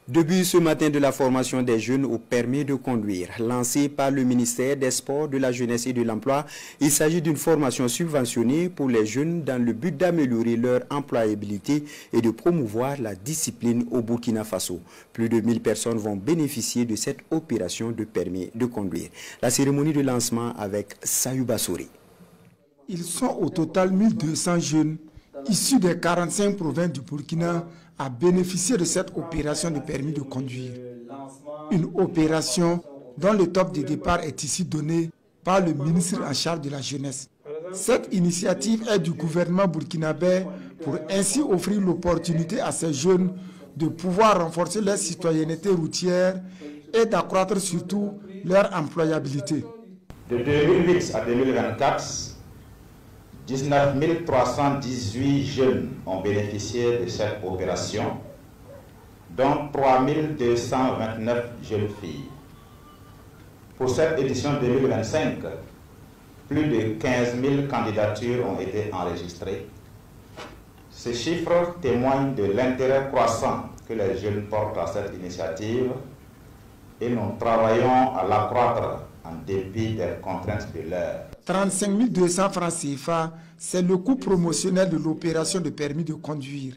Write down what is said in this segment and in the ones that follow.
Début ce matin de la formation des jeunes au permis de conduire, lancée par le ministère des Sports, de la Jeunesse et de l'Emploi. Il s'agit d'une formation subventionnée pour les jeunes dans le but d'améliorer leur employabilité et de promouvoir la discipline au Burkina Faso. Plus de 1000 personnes vont bénéficier de cette opération de permis de conduire. La cérémonie de lancement avec Sayou Bassouri. Ils sont au total 1200 jeunes issus des 45 provinces du Burkina à bénéficier de cette opération de permis de conduire. Une opération dont le top de départ est ici donné par le ministre en charge de la jeunesse. Cette initiative est du gouvernement burkinabé pour ainsi offrir l'opportunité à ces jeunes de pouvoir renforcer leur citoyenneté routière et d'accroître surtout leur employabilité. De 2008 à 2024, 19 318 jeunes ont bénéficié de cette opération, dont 3 229 jeunes filles. Pour cette édition 2025, plus de 15 000 candidatures ont été enregistrées. Ces chiffres témoignent de l'intérêt croissant que les jeunes portent à cette initiative et nous travaillons à l'accroître en dépit des contraintes de l'heure. 35 200 francs CFA, c'est le coût promotionnel de l'opération de permis de conduire.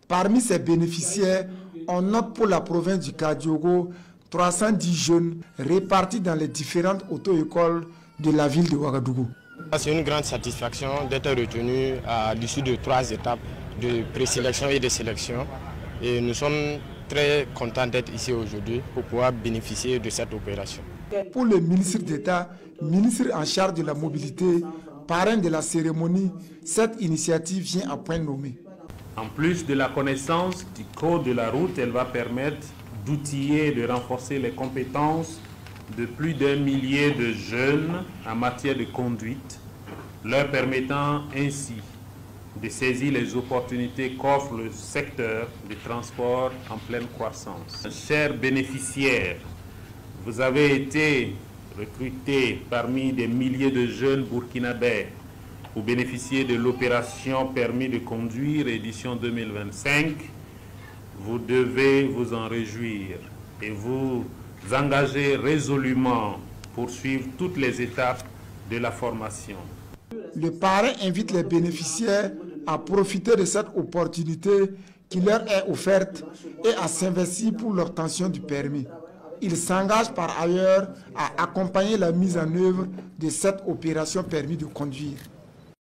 Parmi ces bénéficiaires, on note pour la province du Kadiogo 310 jeunes répartis dans les différentes auto-écoles de la ville de Ouagadougou. C'est une grande satisfaction d'être retenu à l'issue de 3 étapes de présélection et de sélection. Et nous sommes très contents d'être ici aujourd'hui pour pouvoir bénéficier de cette opération. Pour le ministre d'État, ministre en charge de la mobilité, parrain de la cérémonie, cette initiative vient à point nommé. En plus de la connaissance du code de la route, elle va permettre d'outiller et de renforcer les compétences de plus d'1 millier de jeunes en matière de conduite, leur permettant ainsi de saisir les opportunités qu'offre le secteur du transport en pleine croissance. Chers bénéficiaires, vous avez été recrutés parmi des milliers de jeunes burkinabés pour bénéficier de l'opération permis de conduire édition 2025. Vous devez vous en réjouir et vous engager résolument pour suivre toutes les étapes de la formation. Le parrain invite les bénéficiaires à profiter de cette opportunité qui leur est offerte et à s'investir pour l'obtention du permis. Il s'engage par ailleurs à accompagner la mise en œuvre de cette opération permis de conduire.